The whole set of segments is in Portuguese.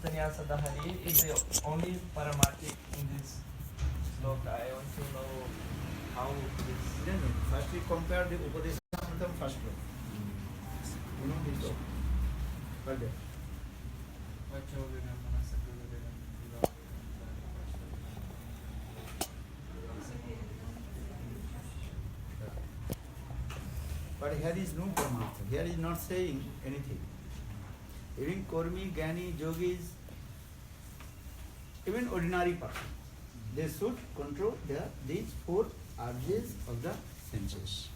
Sannyasa Dahari is the only Paramati in this sloka. I want to know how this. First we compare the Upadeshamritam first sloka. You know this sloka. Right there. But here is no Paramartha. Here is not saying anything. Even Kormi, Gyani, Yogis, even ordinary person, they should control these four urges of the senses.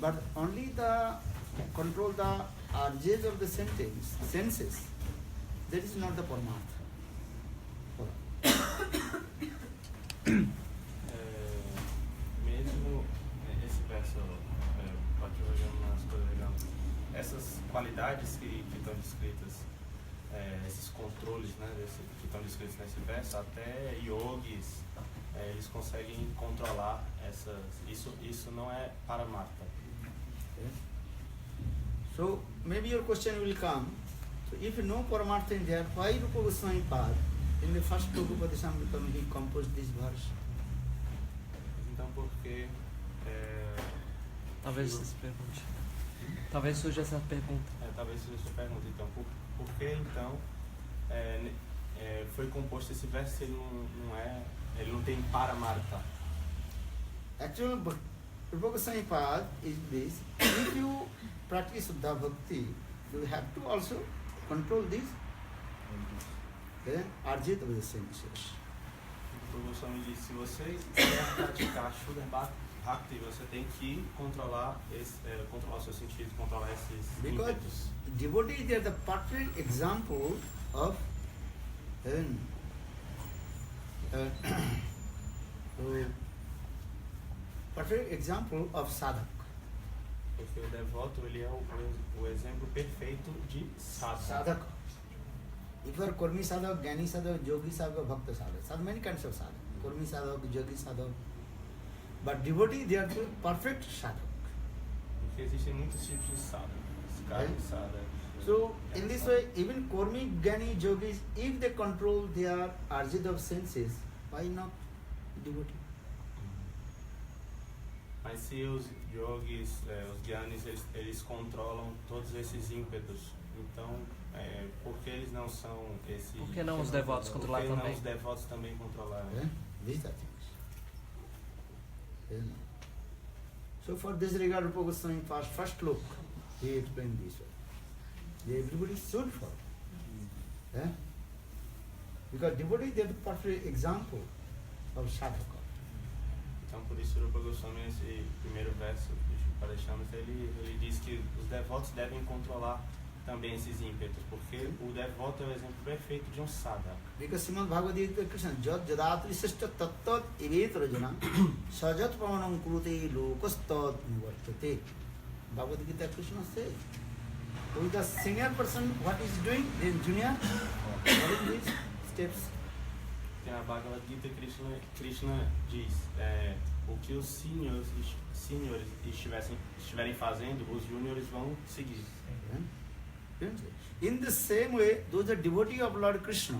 But only the control the urges of the senses, that is not the Paramartha. Mesmo esse verso, essas qualidades que estão descritas, esses controles, né, que estão descritos nesse verso, até yogis, eles conseguem controlar essas. Isso não é Paramartha. So maybe your question will come. So if no Paramartha in there, why Rupa Goswami Pad in the first book of Upadeshamritam he composed this verse? Então, porque Talvez se pergunte. Talvez surja essa pergunta. talvez seja essa pergunta. Então, por que então foi composto esse verso se ele não tem Paramartha? Actual Rupa Goswami Pad is this. If you practice Shuddha Bhakti, you have to also control this urges of the senses. O Goswami disse, se você quer praticar Shuddha Bhakti, você tem que controlar os seus sentidos, controlar esses Because ímpetos. devotees, they are the perfect example of perfect example of sadhak. Porque o devoto, ele é o exemplo perfeito de sadhaka. Sadhak. If you are Kurmi sadhak, Gyani sadhak, Yogi sadhak, Bhakta sadhak, sadhak, many kinds of sadhak. Kurmi sadhak, Yogi sadhak. But devotee, they are the perfect sadhak. Porque existem muitos tipos de sadhaka. Skadi sadhaka. So, in this way, even Kurmi, Gyani, Yogis, if they control their urges of senses, why not devotee? Mas se os yogis, os gyanis, eles controlam todos esses ímpetos, então, por que eles não são esse... Por que não os devotos controlar também? Por que também? não os devotos também controlar? These are things. So for this regard, Rupa Goswami first look, he explained this way. Everybody should follow. Because devotee, they are the perfect example of sadhaka. Então, por isso, Rupa Goswami, nesse primeiro verso de Upadeshamrita, ele diz que os devotos devem controlar também esses ímpetos, porque o devoto é o exemplo perfeito de um sadhaka. Because Srimad Bhagavad Gita Krishna, Jat Jadatri Sishta Tattat Ivetra Jana Sajat Pramanam Kurute Lokastat Nivartate. Bhagavad Gita Krishna says, who is the senior person, what is doing, then junior, following these steps. Tem a Bhagavad Gita, Krishna diz, o que os seniors estiverem fazendo, os júniores vão seguir. In the same way, those are devotees of Lord Krishna,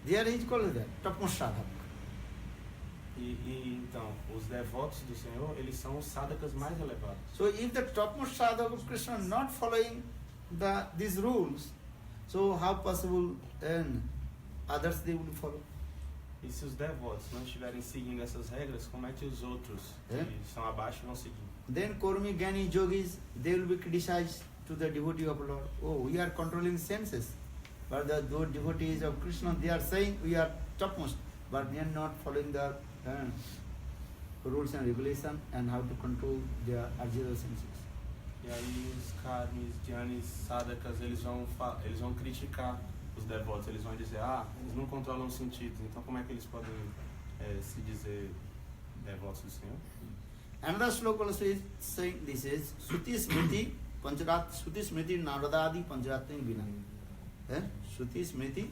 they are called that, topmost sadhaka. E então, os devotos do Senhor, eles são os sadhakas mais elevados. So if the topmost sadhaka of Krishna are not following these rules, so how possible others they will follow? E se os devotos não estiverem seguindo essas regras, como é que os outros que estão abaixo vão seguir? Then Kurmi, Gyani, Yogis, they will be criticized to the devotee of Lord. Oh, we are controlling senses. But those devotees of Krishna, they are saying we are topmost, but they are not following the rules and regulations and how to control their urges of senses. E aí os karmis, dhyanis, sadhakas, eles vão criticar os devotos, eles vão dizer, eles não controlam os sentidos, então como é que eles podem se dizer devotos do Senhor? Another sloka also is saying this is Shruti Smriti Pancharat Shruti Smriti Naradadi Pancharatri Vina. Shruti Smriti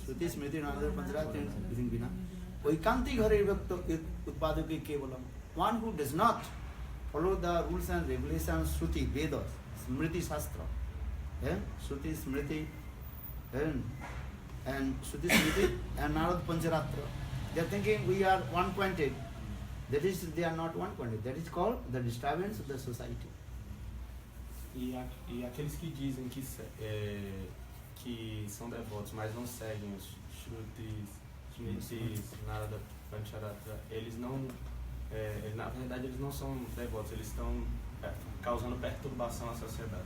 Shruti Smriti Naradadi Pancharatri Vina. Oikanti Ghare Bhakta Utpadake Kevalam. One who does not follow the rules and regulations, Shruti, Vedas, Smriti Shastra. Shruti, Smriti, and Shruti, Smriti, and Narad Pancharatra. They are thinking we are one-pointed. That is, they are not one-pointed. That is called the disturbance of the society. E aqueles que dizem que são devotos, mas não seguem os Shrutis, Smritis, Narada Pancharatra, eles não, na verdade eles não são devotos, eles estão causando perturbação à sociedade.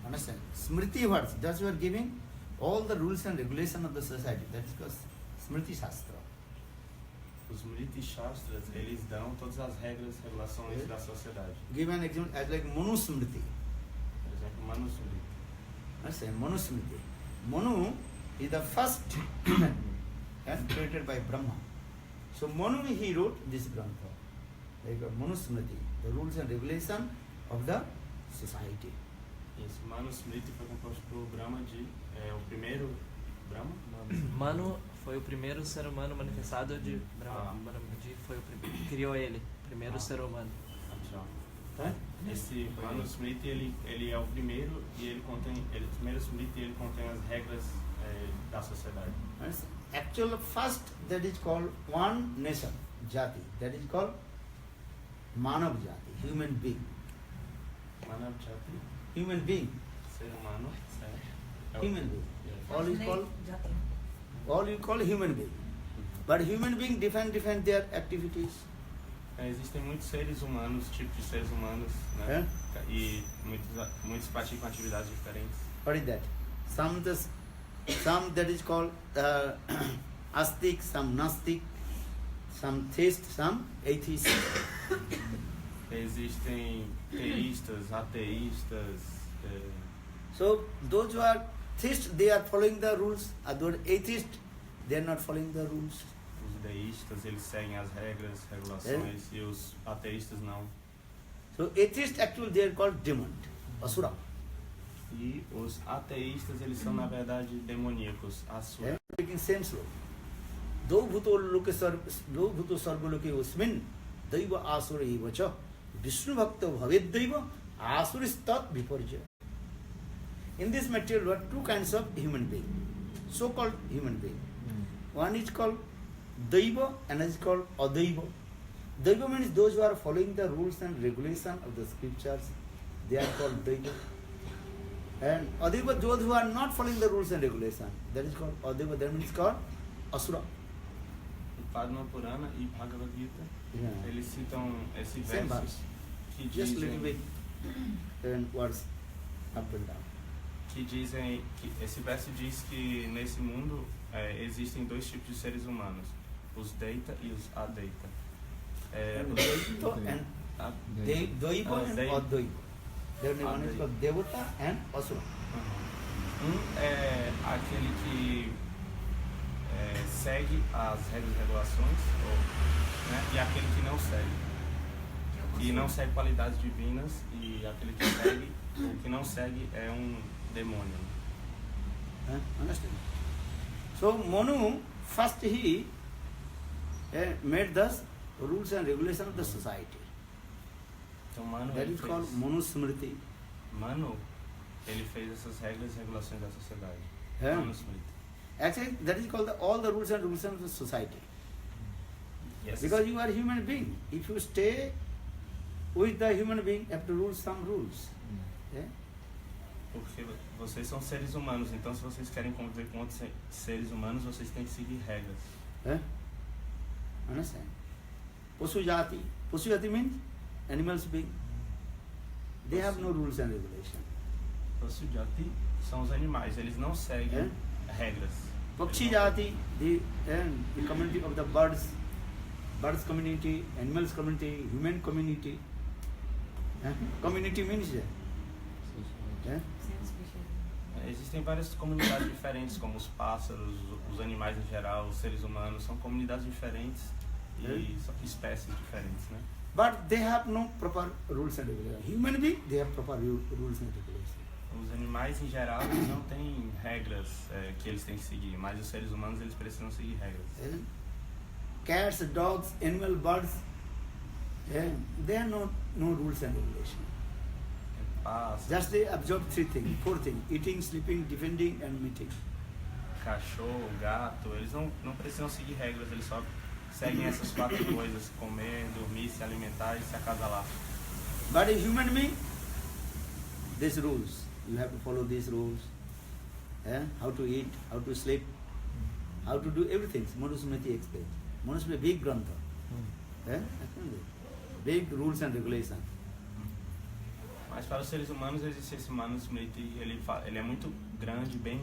Understand? Smriti words, thus you are giving all the rules and regulations of the society. That is called Smriti Shastra. Os Smriti Shastras, eles dão todas as regras e regulações da sociedade. Give an example as like Manu Smriti. Por exemplo, Manu Smriti. Understand? Manu Smriti. Manu is the first human and created by Brahma. So Manu he wrote this Grantha. Like Manu Smriti, the rules and regulations of the society. Isso, Manu Smriti foi composto por Brahma o primeiro Brahma? Manu foi o primeiro ser humano manifestado de Brahma. Brahmaji foi o primeiro, criou ele, primeiro ser humano. Esse Manu Smriti ele é o primeiro e ele contém, o primeiro Smriti ele contém as regras da sociedade. Actual first that is called one nation, Jati. That is called Manav Jati, human being. Manav Jati. Human being. Ser humano. Human being. All you call human being. But human being different their activities. Existem muitos seres humanos, tipos de seres humanos, né? E muitos praticam atividades diferentes. What is that? Some that is called astic, some nastic, some theist, some atheist. Existem teístas, ateístas. So those who are theists, they are following the rules. Those atheists, they are not following the rules. Os deístas, eles seguem as regras, regulações, e os ateístas não. So atheists actually they are called demon, asura. E os ateístas, eles são na verdade demoníacos, asura. Taking same slope. Do bhuto sarvaloke usmin daiva asura eva cha Vishnu bhakta bhavet daiva asuristat viparja. In this material world, two kinds of human being, so-called human being. One is called Daiva and is called Adaiva. Daiva means those who are following the rules and regulations of the scriptures. They are called Daiva. And Adaiva, those who are not following the rules and regulations. That is called Adaiva. That means called Asura. Padma Purana e Bhagavad Gita, eles citam esse Same verso verse. que Just little dizem, bit and words up and down. que esse verso diz que nesse mundo existem dois tipos de seres humanos, os Deita e os Adeita. Daiva and Daiva and Adaiva. There one is called Devata and Asura. É aquele que segue as regras e regulações, né, e aquele que não segue. E não segue qualidades divinas, e aquele que segue, o que não segue é demônio. Understand? So Manu first he made the rules and regulations of the society. Então Manu, That is called Manu Smriti. Manu, ele fez essas regras e regulações da sociedade. Manu Smriti. Actually, that is called all the rules and regulations of the society. Yes. Because you are a human being. If you stay with the human being, you have to rule some rules. Porque vocês são seres humanos, então se vocês querem conviver com outros seres humanos, vocês têm que seguir regras. Understand? Pasujati. Pasujati means animals being. They have no rules and regulations. Pasujati são os animais, eles não seguem regras. Pakshi Jati, the community of the birds community, animals community, human community. Community means Existem várias comunidades diferentes, como os pássaros, os animais em geral, os seres humanos, são comunidades diferentes e são espécies diferentes, né? But they have no proper rules and regulations. Human being, they have proper rules and regulations. Os animais em geral eles não têm regras que eles têm que seguir, mas os seres humanos eles precisam seguir regras. Cats, dogs, birds, There are no rules and regulations. Paz, Just they observe four things: eating, sleeping, defending, and meeting. cachorro, gato, eles não precisam seguir regras, eles só seguem essas 4 coisas: comer, dormir, se alimentar e se acasalar. But a human being, these rules. You have to follow these rules. How to eat, how to sleep, how to do everything. Manusmriti explains. Manusmriti big grantha. Big rules and regulations. Mas para os seres humanos existe esse Manusmriti, ele é muito grande, bem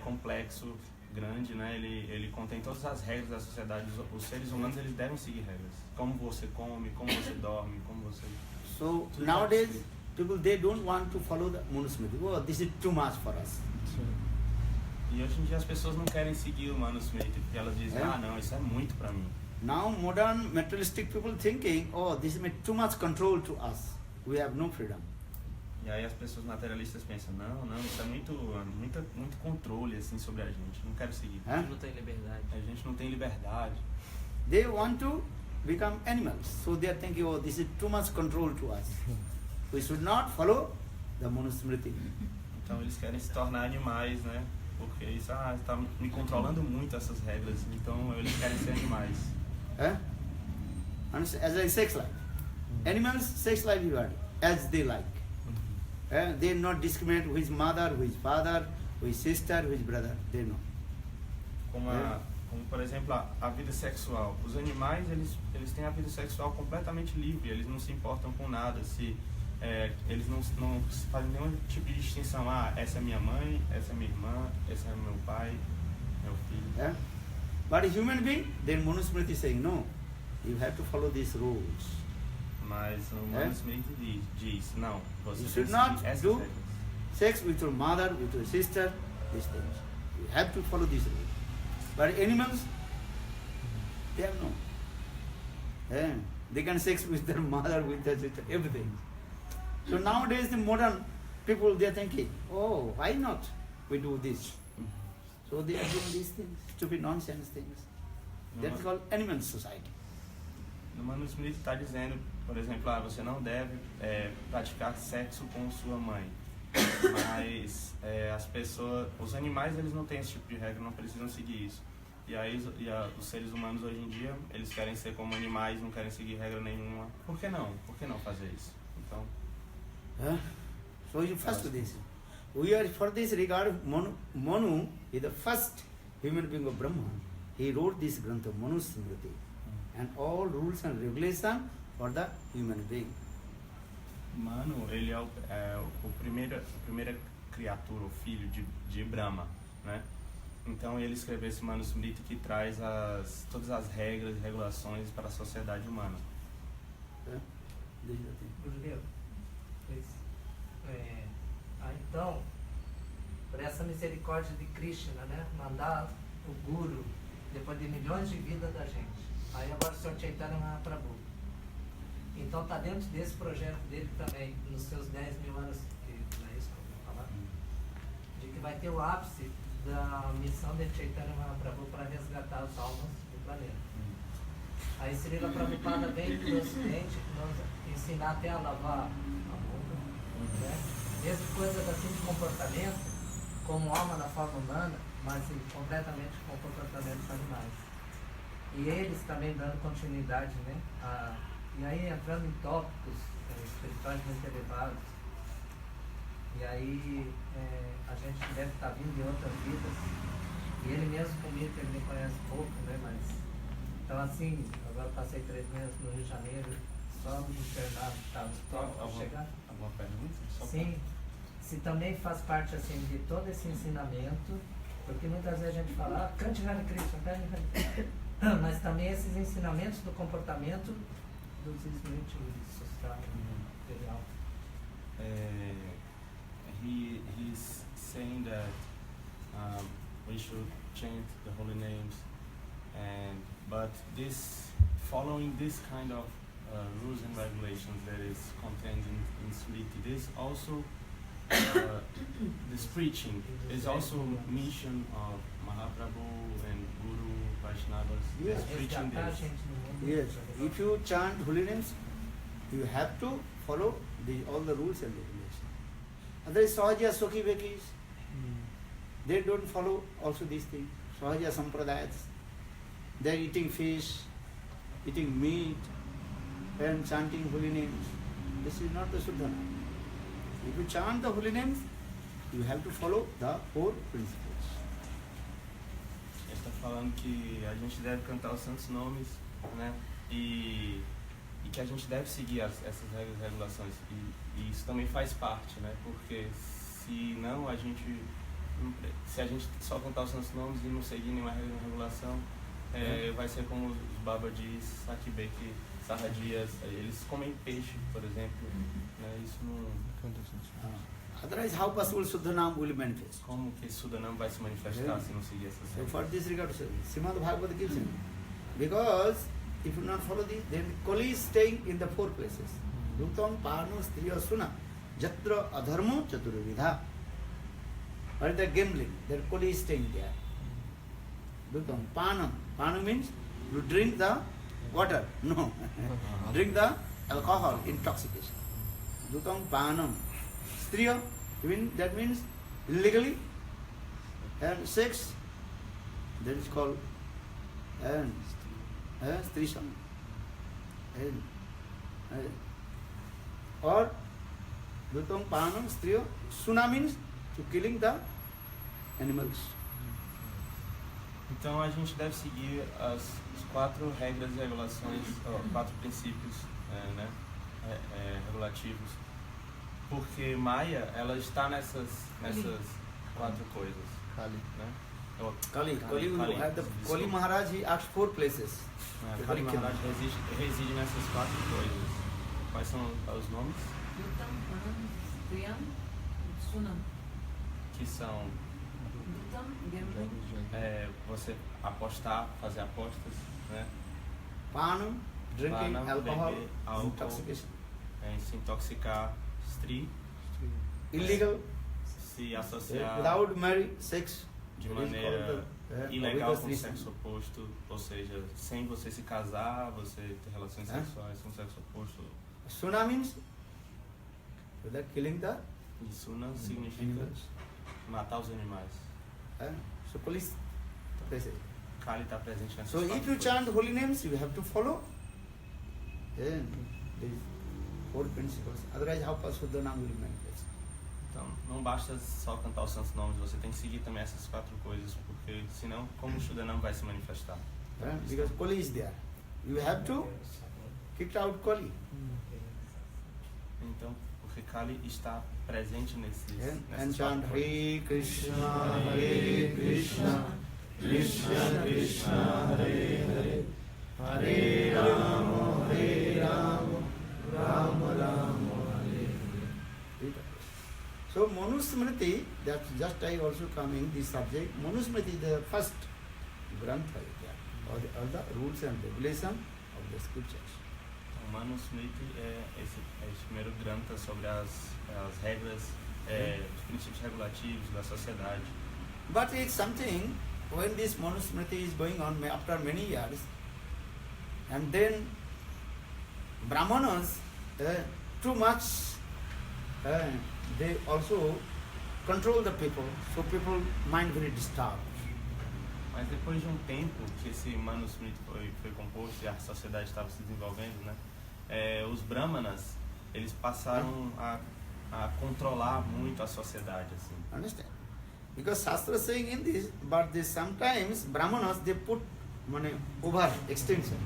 complexo, grande, né? Ele contém todas as regras da sociedade. Os seres humanos eles devem seguir regras. Como você come, como você dorme, como você... So nowadays, people they don't want to follow the Manusmriti. Oh, this is too much for us. E hoje em dia as pessoas não querem seguir o Manusmriti, porque elas dizem, não, isso é muito para mim. Now modern materialistic people thinking, oh, this is too much control to us. We have no freedom. E aí as pessoas materialistas pensam, não, isso é muito controle assim sobre a gente, não quero seguir. A gente não tem liberdade. A gente não tem liberdade. They want to become animals. So they are thinking, oh, this is too much control to us. We should not follow the Manusmriti. Então eles querem se tornar animais, né? Porque isso está me controlando muito essas regras. Então eles querem ser animais. And as a sex life. Animals sex life as they like. They not discriminate with mother, with father, with sister, with brother. They know. Como por exemplo a vida sexual. Os animais eles têm a vida sexual completamente livre. Eles não se importam com nada. Eles não fazem nenhum tipo de distinção. Essa é minha mãe, essa é minha irmã, esse é meu pai, meu filho. But a human being, then Manusmriti is saying, no, you have to follow these rules. Mas o Manusmriti diz, não, você You tem should que not seguir essas do regras. sex with your mother, with your sister, these things. You have to follow these rules. But animals, they have no. They can sex with their mother, with their sister, everything. So nowadays the modern people, they are thinking, oh, why not we do this? So they are doing these things, stupid nonsense things. That's called animal society. No Manusmriti está dizendo, por exemplo, você não deve praticar sexo com sua mãe. Mas as pessoas, os animais, eles não têm esse tipo de regra, não precisam seguir isso. E aí os seres humanos hoje em dia, eles querem ser como animais, não querem seguir regra nenhuma. Por que não? Por que não fazer isso? Então, So you first do this. We are for this regard, Manu is the first human being of Brahma. He wrote this Grantha, Manusmriti, and all rules and regulations for the human being. Manu, ele é a primeira criatura, o filho de Brahma, né? Então ele escreveu esse Manusmriti que traz todas as regras e regulações para a sociedade humana. This is the thing. Gurudev, então, por essa misericórdia de Krishna, né, mandar o Guru, depois de milhões de vidas da gente. Aí agora o Sr. Chaitanya Mahaprabhu. Então está dentro desse projeto dele também, nos seus 10 mil anos, que não é isso que eu vou falar, de que vai ter o ápice da missão de Chaitanya Mahaprabhu para resgatar as almas do planeta. Aí Srila Prabhupada vem do Ocidente nos ensinar até a lavar a boca, né? Desde coisas assim de comportamento, como alma na forma humana, mas completamente com comportamentos animais. E eles também dando continuidade, né? E aí entrando em tópicos espirituais muito elevados. E aí a gente deve estar vindo de outras vidas. E ele mesmo comigo, que ele me conhece pouco, né? Mas, então assim, agora passei 3 meses no Rio de Janeiro, só no internado, estava chegando. Alguma pergunta? Sim, se também faz parte assim de todo esse ensinamento, porque muitas vezes a gente fala, cante Hare Krishna, cante Hare Krishna, mas também esses ensinamentos do comportamento dos espíritos social, material. He's saying that we should chant the holy names, but following this kind of rules and regulations that is contained in Smriti, this also this preaching is also mission of Mahaprabhu and Guru Vaishnavas, Yes. preaching Resgatar a this. gente no mundo. Yes, if you chant holy names, you have to follow all the rules and regulations. Otherwise, Sahaja Sokhi Bekis, they don't follow also these things. Sahaja Sampradayas, they are eating fish, eating meat, and chanting holy names. This is not the Suddhana. If you chant the holy names, you have to follow the four principles. Ele está falando que a gente deve cantar os santos nomes, né? E que a gente deve seguir essas regras e regulações. E isso também faz parte, né? Porque se não, se a gente só cantar os santos nomes e não seguir nenhuma regra e regulação, vai ser como os Babajis, Sakibeki, Sarradias, eles comem peixe, por exemplo, né? Isso não... Otherwise, how possible Suddhanam will manifest? Como que Sudanam vai se manifestar se não seguir essas So regras? for this regard, Srimad Bhagavad gives him. Because if you not follow this, then Kali is staying in the four places. Dutam Pano Striya Suna Jatra Adharmo Chaturvidha. Or the gambling, that Kali is staying there. Dutam Panam. Panam means you drink the water. No. Drink the alcohol, intoxication. Dutam Panam. Striya, that means illegally, and sex, that is called Strisham. Or Dutam Panam Striya, Suna means to killing the animals. Então a gente deve seguir as 4 regras e regulações, 4 princípios né, regulativos, porque Maya ela está nessas 4 coisas. Kali. Né? Kali will have the Kali Maharaj, he asked 4 places. Kali Maharaj reside nessas 4 coisas. Quais são os nomes? Dutam, Panam, Striyam, Sunam. Que são Dutam, gambling. você apostar, fazer apostas, né? Panam, drinking Panam, alcohol, beber álcool, intoxication. Se intoxicar, Stri, Illegal, se associar without marry, sex. de It is maneira called the, ilegal com o Threesome. sexo oposto, ou seja, sem você se casar, você ter relações sexuais com o sexo oposto. Suna means without killing the Isso não significa animals. matar os animais. So police, they say. Kali está presente nessas So 4 if you coisas. chant holy names, you have to follow these 4 principles. Otherwise, how Suddhanam will manifest? Então, não basta só cantar os santos nomes, você tem que seguir também essas 4 coisas, porque senão, como o Shuddhanam vai se manifestar? Because Kali is there. You have to kick out Kali. Então, porque Kali está presente And nessas 4 chant coisas. Hare Krishna, Hare Krishna, Krishna Krishna, Hare Hare, Hare Rama, Rama Rama, Hare Hare. So Manusmriti, that's just I also coming this subject. Manusmriti is the first grantha, all the rules and regulations of the scriptures. Então, Manusmriti é esse primeiro granta sobre as regras, os princípios regulativos da sociedade. But it's something, when this Manusmriti is going on after many years, and then Brahmanas, too much, they also control the people, so people mind very disturbed. Mas depois de um tempo que esse Manusmriti foi composto e a sociedade estava se desenvolvendo, né, os Brahmanas, eles passaram a controlar muito a sociedade, assim. Understand? Because Shastra is saying in this, but this sometimes Brahmanas, they put over extension.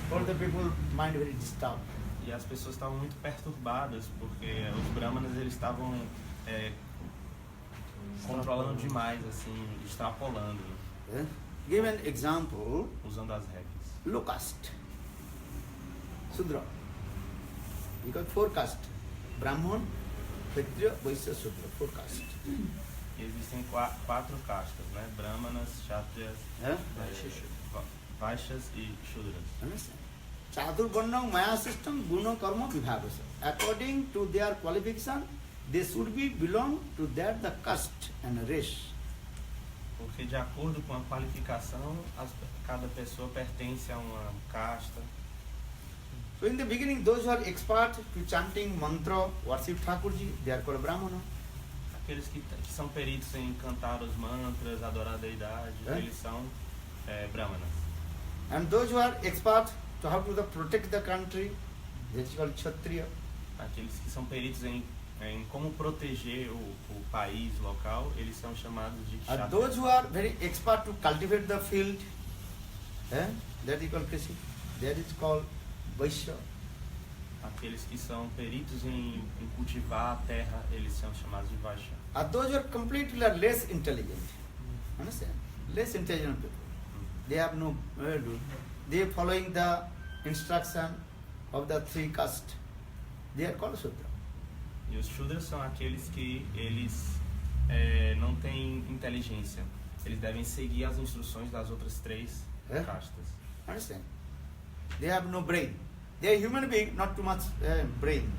For the people mind very disturbed. E as pessoas estavam muito perturbadas, porque os Brahmanas, eles estavam controlando demais, assim, extrapolando, Give an example, usando as regras. low caste, Sudra. You got 4 castes, Brahman, Kshatriya, Vaishya, Sudra, 4 castes. E existem 4 castas, né? Brahmanas, Kshatriyas, Vaishyas e Shudras. Understand? Chaturvarnam Maya system, Guna Karma Vibhavasa. According to their qualification, they should be belong to that the caste and race. Porque de acordo com a qualificação, cada pessoa pertence a uma casta. So in the beginning, those who are expert to chanting mantra, worship Thakurji, they are called Brahmana. Aqueles que são peritos em cantar os mantras, adorar a deidade, eles são brahmanas. And those who are expert to how to protect the country, that is called Kshatriya. Aqueles que são peritos em como proteger o país local, eles são chamados de And kshatriya. those who are very expert to cultivate the field, that is called Krishi. That is called Vaishya. Aqueles que são peritos em cultivar a terra, eles são chamados de Vaishya. And those who are completely less intelligent, understand? Less intelligent people. They have no, they are following the instruction of the three castes. They are called Sudra. E os Shudras são aqueles que eles não têm inteligência. Eles devem seguir as instruções das outras três castas. Understand? They have no brain. They are human being, not too much brain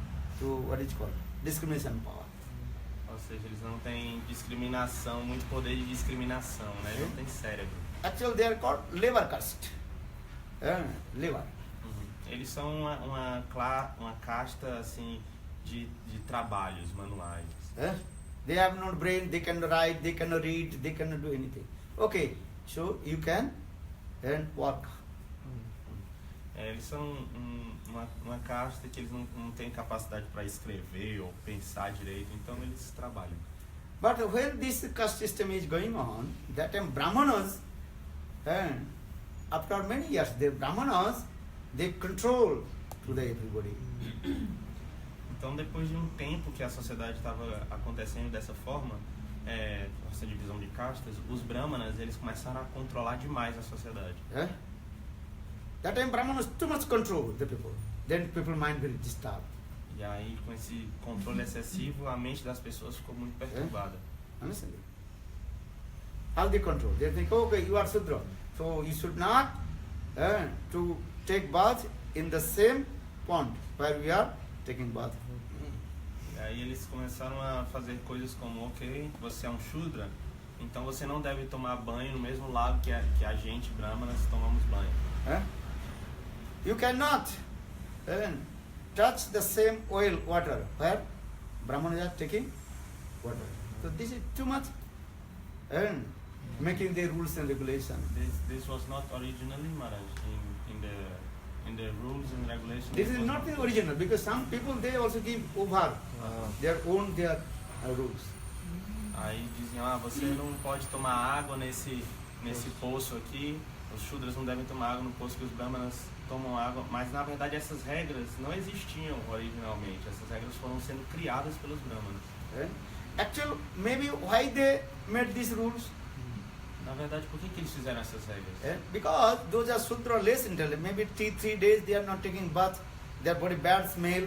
to what is called discrimination power. Ou seja, eles não têm discriminação, muito poder de discriminação, né? Eles não têm cérebro. Actually, they are called labor caste. Labor. Eles são uma casta assim de trabalhos manuais. They have no brain, they cannot write, they cannot read, they cannot do anything. Okay, so you can work. Eles são uma casta que eles não têm capacidade para escrever ou pensar direito, então eles trabalham. But when this caste system is going on, that time Brahmanas, after many years, the Brahmanas, they control to the everybody. Então, depois de um tempo que a sociedade estava acontecendo dessa forma, essa divisão de castas, os brahmanas eles começaram a controlar demais a sociedade. That time Brahmanas too much control the people. Then people mind very disturbed. E aí, com esse controle excessivo, a mente das pessoas ficou muito perturbada. Understand? How they control? They think, okay, you are Sudra, so you should not to take bath in the same pond where we are taking bath. E aí eles começaram a fazer coisas como, ok, você é um Shudra, então você não deve tomar banho no mesmo lago que a gente, brahmanas, tomamos banho. You cannot touch the same oil water where Brahmanas are taking water. So this is too much making the rules and regulations. This was not originally, Maharaj, in the rules and regulations. This is not the original, because some people they also give over their own rules. Aí diziam, você não pode tomar água nesse poço aqui, os Shudras não devem tomar água no poço que os Brahmanas tomam água, mas na verdade essas regras não existiam originalmente, essas regras foram sendo criadas pelos Brahmanas. Actually, maybe why they made these rules? Na verdade, por que eles fizeram essas regras? Because those are Sudra less intelligent. Maybe 3 days they are not taking bath, their body bad smell.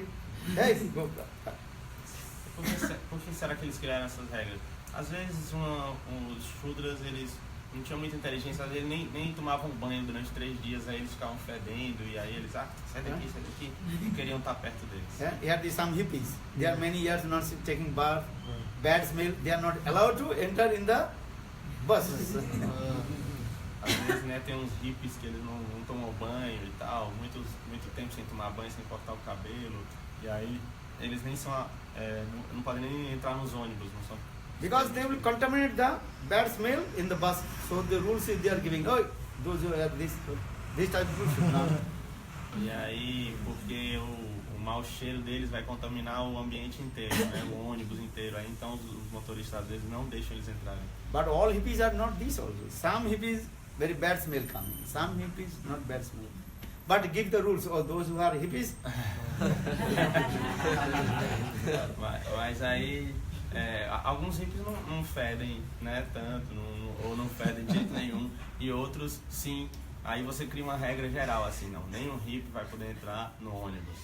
Por que será que eles criaram essas regras? Às vezes os Shudras eles não tinham muita inteligência, às vezes nem tomavam banho durante 3 dias, aí eles ficavam fedendo, e aí eles, sai daqui, não queriam estar perto deles. Here are some hippies. They are many years not taking bath, bad smell. They are not allowed to enter in the buses. Às vezes, né, tem uns hippies que eles não tomam banho e tal, muito tempo sem tomar banho, sem cortar o cabelo, e aí eles nem são, não podem nem entrar nos ônibus, não são. Because they will contaminate the bad smell in the bus. So the rules is they are giving, those who have this type of rules should not. E aí, porque o mau cheiro deles vai contaminar o ambiente inteiro, né, o ônibus inteiro, aí então os motoristas às vezes não deixam eles entrarem. But all hippies are not this also. Some hippies very bad smell coming. Some hippies not bad smell. But give the rules, or those who are hippies. Mas aí alguns hippies não fedem, né, tanto, ou não fedem de jeito nenhum, e outros sim. Aí você cria uma regra geral assim, não, nenhum hippie vai poder entrar no ônibus.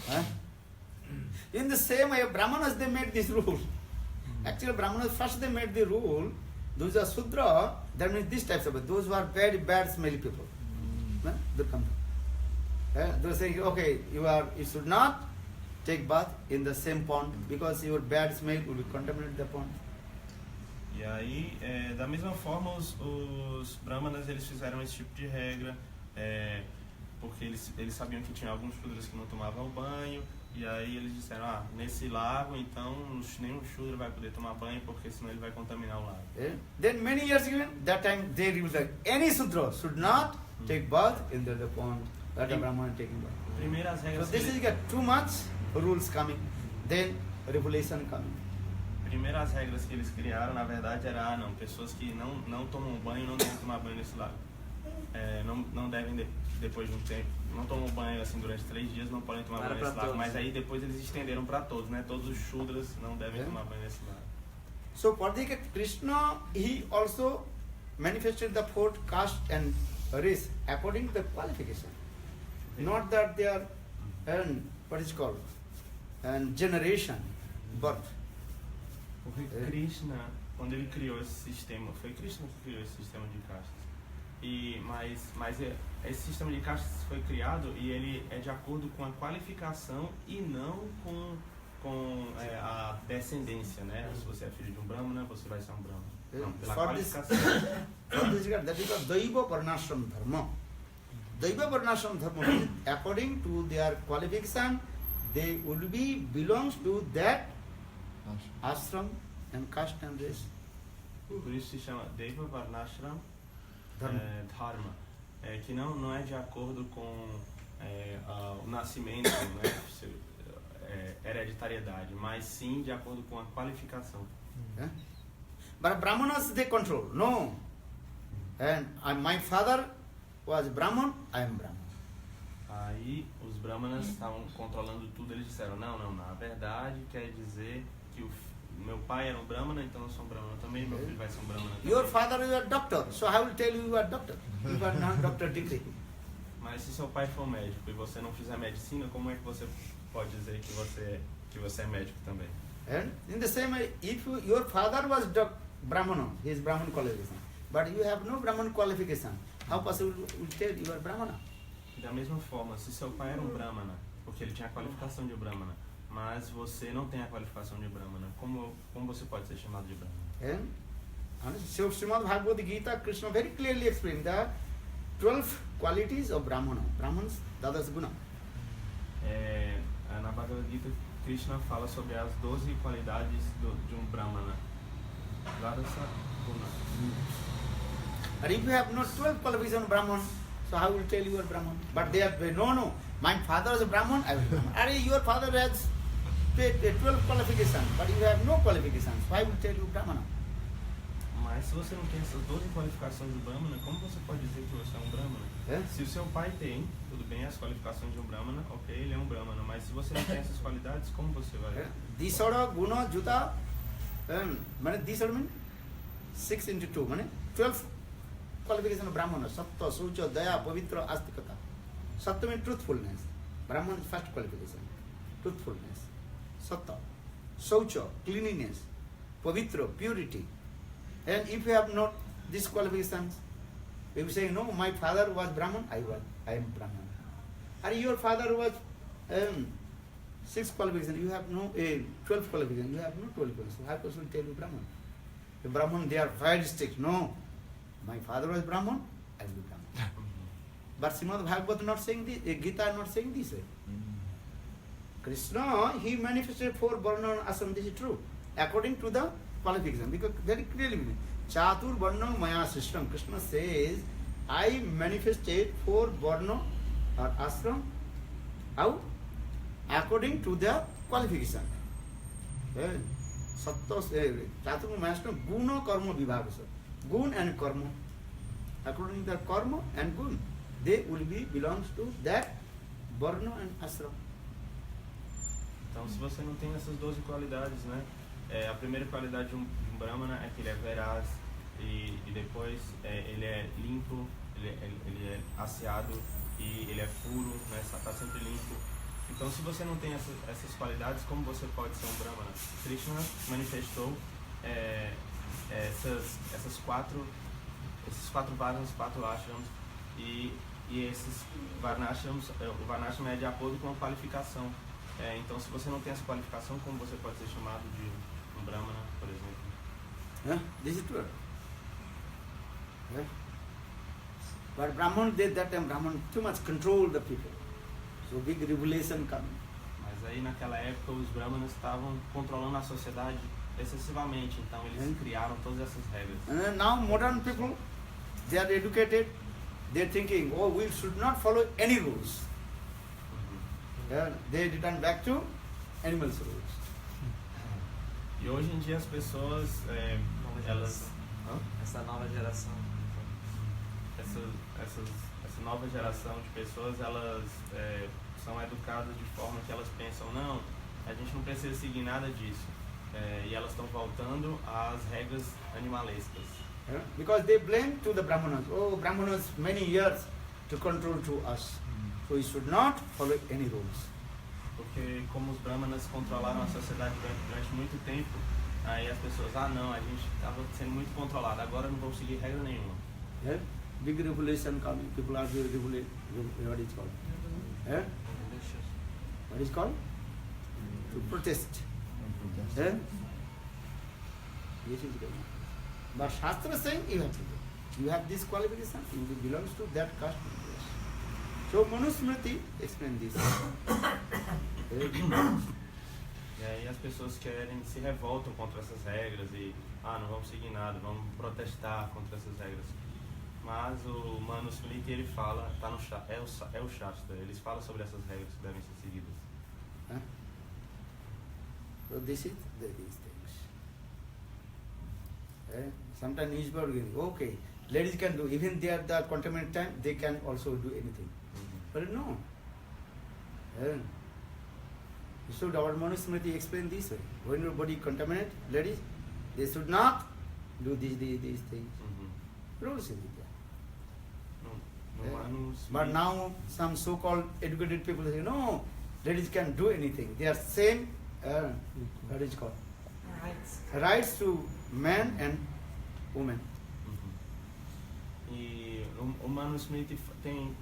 Né? In the same way, Brahmanas they made this rule. Actually, Brahmanas first they made the rule. Those are Sudra, that means these types of people. Those who are very bad smelly people. They come. They say, okay, you should not take bath in the same pond because your bad smell will contaminate the pond. E aí, da mesma forma, os brahmanas eles fizeram esse tipo de regra, porque eles sabiam que tinha alguns shudras que não tomavam banho, e aí eles disseram, nesse lago, então nenhum shudra vai poder tomar banho, porque senão ele vai contaminar o lago. Then many years ago, that time they ruled that any Sudra should not take bath in the pond that the Brahman taking bath. Primeiras So regras, this is got too much rules coming, then revelation coming. primeiras regras que eles criaram, na verdade, era, não, pessoas que não tomam banho não devem tomar banho nesse lago. Não devem, depois de um tempo, não tomam banho assim durante 3 dias, não podem tomar banho nesse lago. Mas aí depois eles estenderam para todos, né? Todos os shudras não devem tomar banho nesse lago. So for the Krishna, he also manifested the 4 caste and race according to the qualification. Not that they are, what is called, generation, birth. Porque Krishna, quando ele criou esse sistema, foi Krishna que criou esse sistema de castas. Mas esse sistema de castas foi criado e ele é de acordo com a qualificação e não com a descendência, né? Se você é filho de um brahmana, você vai ser um brahmana. Não, pela qualificação. That is called Daiva Varnashram Dharma. Daiva Varnashram Dharma means according to their qualification, they will belongs to that ashram and caste and race. Por isso se chama Deva Varnashram Dharma. Dharma, que não é de acordo com o nascimento, né? Hereditariedade, mas sim de acordo com a qualificação. But Brahmanas they control. No. And my father was Brahman, I am Brahman. Aí os brahmanas estavam controlando tudo, eles disseram, não, na verdade quer dizer que meu pai era um brahmana, então eu sou um brahmana também, meu filho vai ser um brahmana também. Your father is a doctor, so I will tell you are doctor. You are not doctor degree. Mas se seu pai for médico e você não fizer medicina, como é que você pode dizer que você é médico também? And in the same way, if your father was Brahmana, he is Brahman qualification, but you have no Brahman qualification, how possible will tell you are Brahmana? Da mesma forma, se seu pai era um brahmana, porque ele tinha a qualificação de brahmana, mas você não tem a qualificação de brahmana, como você pode ser chamado de brahmana? And so Srimad Bhagavad Gita, Krishna very clearly explained the 12 qualities of Brahmana. Brahmans, Dadas Guna. Na Bhagavad Gita, Krishna fala sobre as 12 qualidades de um brahmana. Dadasa Guna. And if you have not 12 qualifications of Brahman, so how will tell you are Brahman? But they are, no, my father is a Brahman, I will be Brahman. Are your father has 12 qualifications, but you have no qualifications, why will tell you Brahmana? Mas se você não tem essas 12 qualificações de brahmana, como você pode dizer que você é um brahmana? Se o seu pai tem, tudo bem, as qualificações de um brahmana, ok, ele é um brahmana, mas se você não tem essas qualidades, como você vai? Disara, Guna, Juta, Disara means 6 into 2, 12 qualifications of Brahmana, Sattva, Sucha, Daya, Pavitra, Astikata. Sattva means truthfulness. Brahman is first qualification. Truthfulness. Sattva. Saucha, cleanliness. Pavitra, purity. And if you have not these qualifications, if you say, no, my father was Brahman, I am Brahman. Or your father was 6 qualifications, you have no 12 qualifications, you have no 12 qualifications. How person will tell you Brahman? The Brahman, they are very strict. No, my father was Brahman, I will be Brahman. But Srimad Bhagavad not saying this, Gita not saying this. Krishna, he manifested 4 Varna and Ashram, this is true. According to the qualification, because very clearly, Chatur Varna Maya Srishtam, Krishna says, I manifested 4 Varna or Ashram, how? According to the qualification. Sattva, Chatur Maya Srishtam, Guna Karma Vibhavasa. Gun and Karma. According to the Karma and Gun, they will be belongs to that Varna and Ashram. Então, se você não tem essas 12 qualidades, né? A primeira qualidade de um brahmana é que ele é veraz e depois ele é limpo, ele é asseado e ele é puro, né? Está sempre limpo. Então, se você não tem essas qualidades, como você pode ser um brahmana? Krishna manifestou esses quatro varnas, 4 ashrams e esses varnashrams, o varnashram é de acordo com a qualificação. Então, se você não tem essa qualificação, como você pode ser chamado de um brahmana, por exemplo? This is true. Yeah. But Brahman did that time, Brahman too much controlled the people. So big revelation coming. Mas aí naquela época os brahmanas estavam controlando a sociedade excessivamente, então eles criaram todas essas regras. And then now modern people, they are educated, they are thinking, oh, we should not follow any rules. Yeah, they return back to animals rules. E hoje em dia as pessoas, Nova elas, geração. Essa nova geração. essa nova geração de pessoas, elas são educadas de forma que elas pensam, não, a gente não precisa seguir nada disso. E elas estão voltando às regras animalescas. Yeah? Because they blame to the Brahmanas, oh, Brahmanas many years to control to us. So we should not follow any rules. Porque como os brahmanas controlaram a sociedade durante muito tempo, aí as pessoas, não, a gente estava sendo muito controlado, agora não vou seguir regra nenhuma. Yeah? Big revolution coming, people are doing what is called? Yeah? What is called? To protest. Yeah? This is going on. But Shastra is saying you have to do. You have this qualification, you belongs to that caste. So Manusmriti explain this. E aí as pessoas se revoltam contra essas regras e, não vamos seguir nada, vamos protestar contra essas regras. Mas o Manusmriti, ele fala, é o Shastra, eles falam sobre essas regras que devem ser seguidas. So this is these things. Sometimes newspaper, okay, ladies can do, even they are the contaminated time, they can also do anything. But no. So our Manusmriti explain this way. When your body contaminated, ladies, they should not do these things. Rules in India. But now some so-called educated people say, no, ladies can do anything. They are same, what is it called? Rights to men and women. E o Manusmriti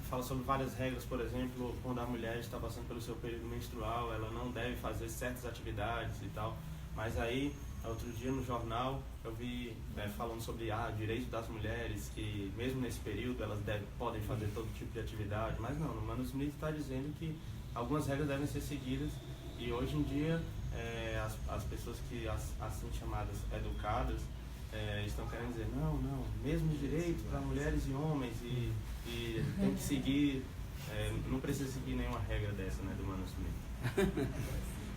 fala sobre várias regras, por exemplo, quando a mulher está passando pelo seu período menstrual, ela não deve fazer certas atividades e tal. Mas aí, outro dia no jornal, eu vi falando sobre direito das mulheres, que mesmo nesse período elas podem fazer todo tipo de atividade. Mas não, no Manusmriti está dizendo que algumas regras devem ser seguidas e hoje em dia as pessoas que assim chamadas educadas estão querendo dizer, não, mesmo direito para mulheres e homens e tem que seguir, não precisa seguir nenhuma regra dessa, né, do Manusmriti.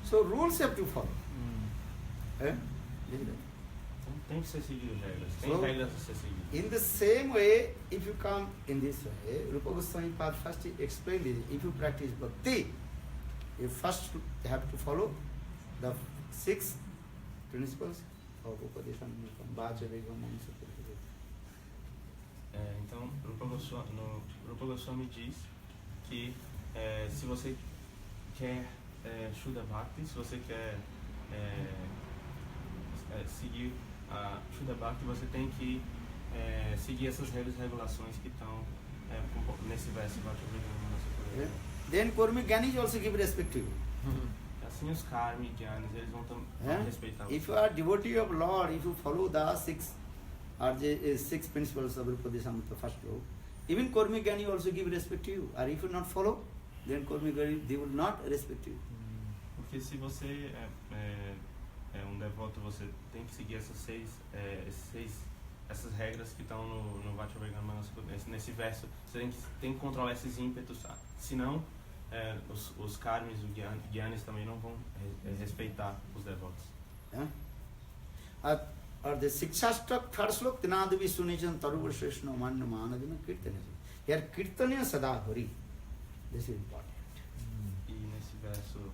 So rules have to follow. Então tem que ser seguido regras, tem regras a ser seguidas. In the same way, if you come in this way, Rupa Goswami Pad first explained this, if you practice bhakti, you first have to follow the 6 principles of Upadesha from Vajrayana Manusmriti. Então, Rupa Goswami diz que se você quer Shuddha Bhakti, se você quer seguir a Shuddha Bhakti, você tem que seguir essas regras e regulações que estão nesse verso. Then Kurmi Gyanis also give respect to you. Assim os Karmi Gyanis, eles vão respeitar você. If you are devotee of Lord, if you follow the 6 principles of Rupadeshamrita first law, even Kurmi Gyani also give respect to you. Or if you not follow, then Kurmi Gyani, they will not respect you. Porque se você é um devoto, você tem que seguir essas regras que estão no Vajrayana Manusmriti, nesse verso. Você tem que controlar esses ímpetos, senão os karmis, os gyanis também não vão respeitar os devotos. Or the Sikshastak third slok, Tinadavi Sunichan Taruva Shrishna Manna Manadina Kirtana. Here Kirtanya Sada Hari. This is important. E nesse verso,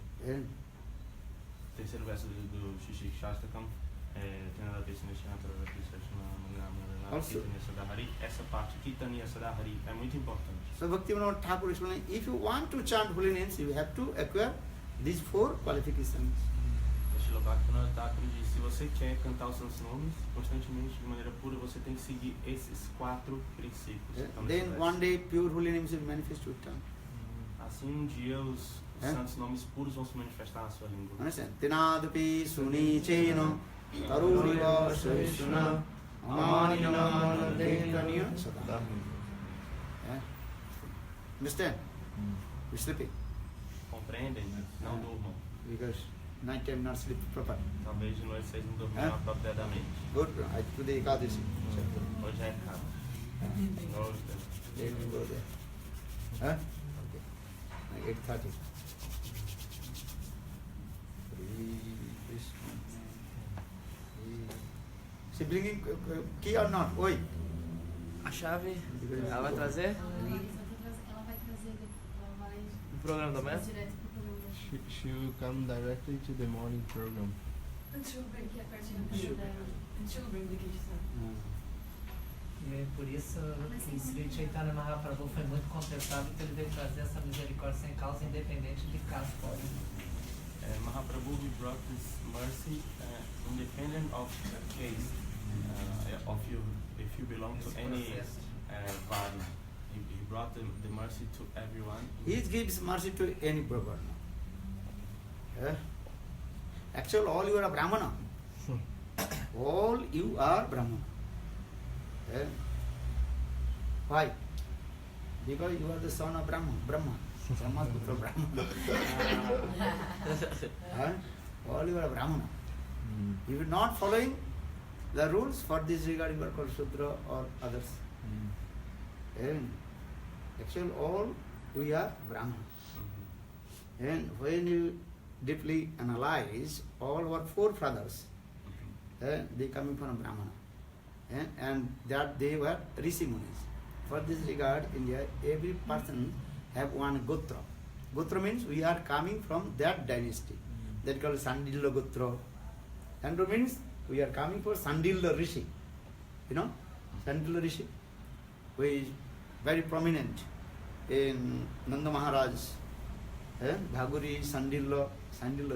terceiro verso do Shishik Shastakam, Tinadavi Sunichan Taruva Shrishna Manna Kirtanya Sada Hari, essa parte, Kirtanya Sada Hari, é muito importante. So Bhaktivinoda Thakur explained, if you want to chant holy names, you have to acquire these 4 qualifications. Srila Bhaktivinoda Thakur diz, se você quer cantar os seus nomes constantemente, de maneira pura, você tem que seguir esses 4 princípios. Then one day pure holy names will manifest with tongue. Assim um dia os Os santos nomes puros vão se manifestar na sua língua. Understand? Tinadupi suni cheno taruriva shavishuna amanina manadekaniya sada. Understand? You're sleeping Compreendem? Não durmam. because night time not sleep proper. Talvez de noite vocês não dormiram apropriadamente. Good. Today Ekadashi. Hoje é casa. Hoje Let me go there. Huh? Okay. 8:30. She bringing key or not? Oi. A chave, ela vai trazer Ela vai trazer, ela vai no programa da manhã? direto pro programa. She will come directly to the morning program. Children, que é pertinho da Children do que E por isso que Sri Chaitanya Mahaprabhu foi muito contestado, que ele veio trazer essa misericórdia sem causa, independente de casta. Mahaprabhu, he brought this mercy independent of caste, of you, if you belong to any varna. He brought the mercy to everyone. He gives mercy to any Brahmana. Actually, all you are Brahmana. All you are Brahmana. Why? Because you are the son of Brahma. Brahmaputra Brahma. All you are Brahmana. If you are not following the rules, for this regard you are called Shudra or others. And actually all we are Brahmana. And when you deeply analyze all our forefathers, they coming from Brahmana. And that they were Rishi Munis. For this regard, India, every person have one Gotra. Gotra means we are coming from that dynasty. That is called Sandila Gotra. And means we are coming for Sandila Rishi. You know, Sandila Rishi, who is very prominent in Nanda Maharaj, Bhaguri Sandila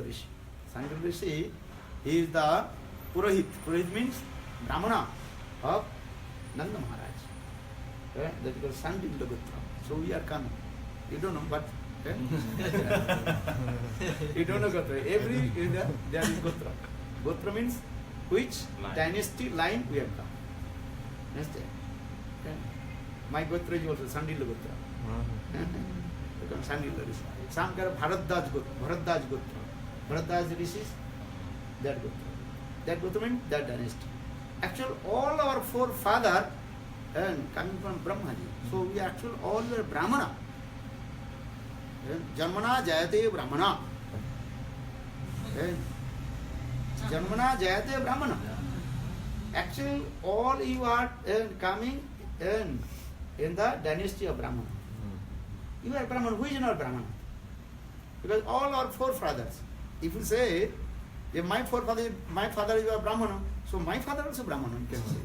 Rishi. Sandila Rishi, he is the Purohit. Purohit means Brahmana of Nanda Maharaj. That is called Sandila Gotra. So we are coming. You don't know, but you don't know Gotra. Every there is Gotra. Gotra means which Line. dynasty line we have come. Understand? My Gotra is also Sandila Gotra. Sandila Rishi. Some kind of Bharadaj Gotra. Bharadaj Rishi is that Gotra. That Gotra means that dynasty. Actually, all our forefathers coming from Brahmaji. So we actually all were Brahmana. Janmana Jayate Brahmana. Janmana Jayate Brahmana. Actually, all you are coming in the dynasty of Brahmana. You are Brahmana. Who is not Brahmana? Because all our forefathers. If you say, if my father is a Brahmana, so my father also Brahmana, you can say.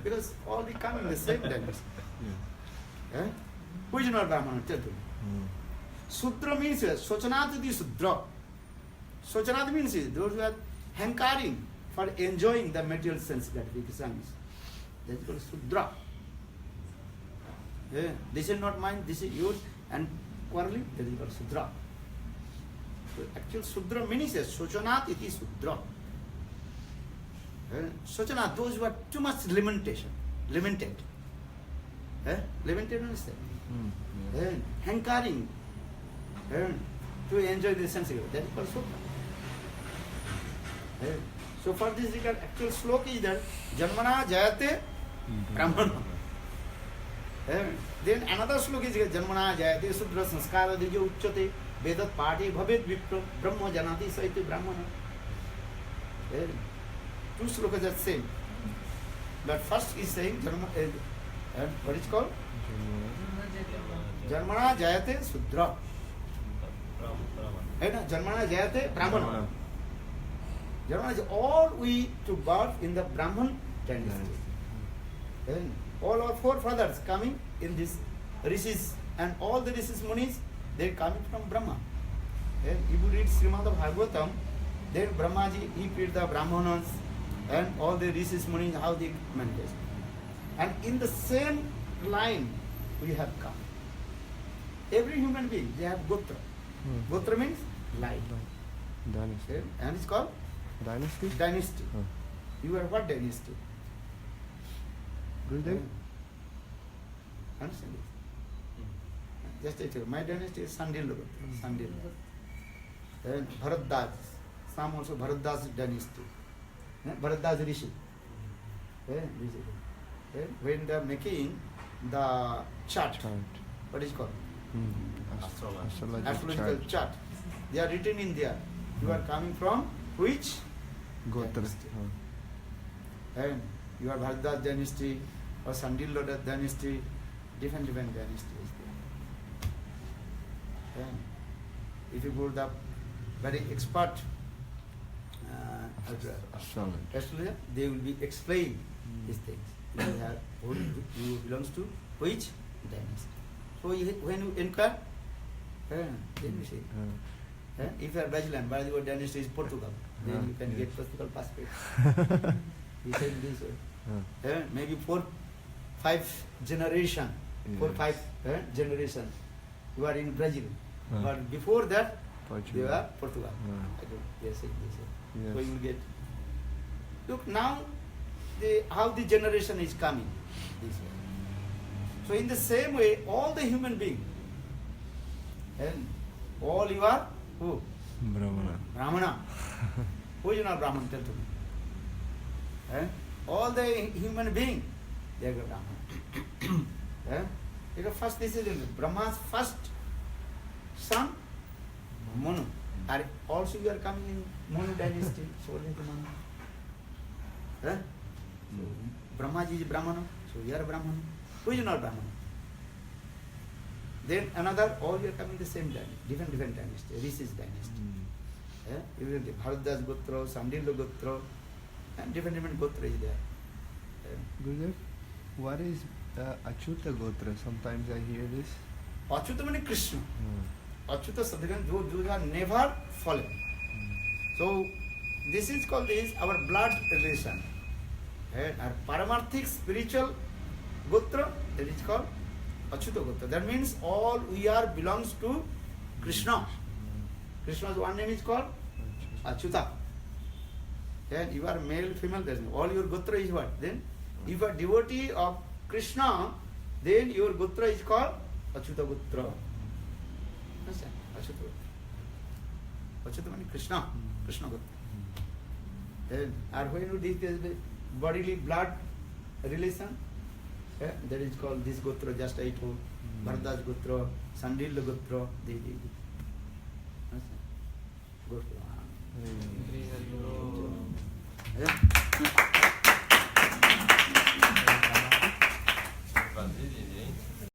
Because all we come in the same dynasty. Who is not Brahmana? Tell me. Sudra means Sochanatati Sudra. Sochanat means those who are hankering for enjoying the material sense gratifications. That is called Sudra. This is not mine, this is yours, and quarreling, that is called Sudra. So actual Sudra means Sochanat iti Sudra. Sochanat, those who are too much lamented. Lamented, understand? Hankering to enjoy the sense of that is called Sudra. So for this regard, actual sloka is that Janmana Jayate Brahmana. Then another sloka is Janmana Jayate Sudra Sanskara Dijo Uchate Vedat Pati Bhavet Vipra Brahma Janati Saiti Brahmana. Two slokas are same. But first is saying what is called? Janmana Jayate Sudra. Janmana Jayate Brahmana. Janmana is all we to birth in the Brahman dynasty. And all our forefathers coming in this rishis, and all the rishis munis, they are coming from Brahma. And if you read Srimad Bhagavatam, then Brahmaji, he created the Brahmanas and all the rishis munis, how they manifest. And in the same line we have come. Every human being, they have Gotra. Gotra means line. Dynasty. Okay? And it's called Dynasty? dynasty. Huh. You are what dynasty? Gurudev? Understand this? Just I tell you, my dynasty is Sandil Gotra. Sandil. And Bharadaj. Some also Bharadaj dynasty. Bharadaj Rishi. When they are making the chart, what is called? Astrological chart. They are written in there. You are coming from which Gotra. dynasty? And you are Bharadaj dynasty or Sandil dynasty, different dynasties. And if you go to the very expert astrologer, they will be explain these things. You belongs to which dynasty. So when you inquire, then you say, if you are Brazilian, but your dynasty is Portugal, then you can get Portugal passport. He said this way. Maybe 4-5 generation, 4-5 generation, you are in Brazil. But before that, they were Portugal. Yes, this way. So you will get. Look now, how the generation is coming this way. So in the same way, all the human beings, and all you are who? Brahmana. Who is not Brahman? Tell to me. All the human beings, they are Brahman. Because first this is Brahma's first son, Manu. And also you are coming in Manu dynasty. So Manu. Brahmaji is Brahmana, so you are Brahmana. Who is not Brahmana? Then another, all you are coming the same dynasty, different dynasty, Rishi's dynasty. Even the Bharadaj Gotra, Sandila Gotra, and different Gotra is there. Gurudev, what is Achyuta Gotra? Sometimes I hear this. Achyuta means Krishna. Achyuta Sadhagan, those are never fallen. So this is called our blood relation. Our Paramarthic spiritual Gotra, that is called Achyuta Gotra. That means all we are belongs to Krishna. Krishna's one name is called Achyuta. Then you are male, female, there is no. All your Gotra is what? Then if you are devotee of Krishna, then your Gotra is called Achyuta Gotra. Understand? Achyuta Gotra. Achyuta means Krishna. Krishna Gotra. Then, and when you did this bodily blood relation, that is called this Gotra, just I told. Bharadaj Gotra, Sandila Gotra, Gotra. Padre,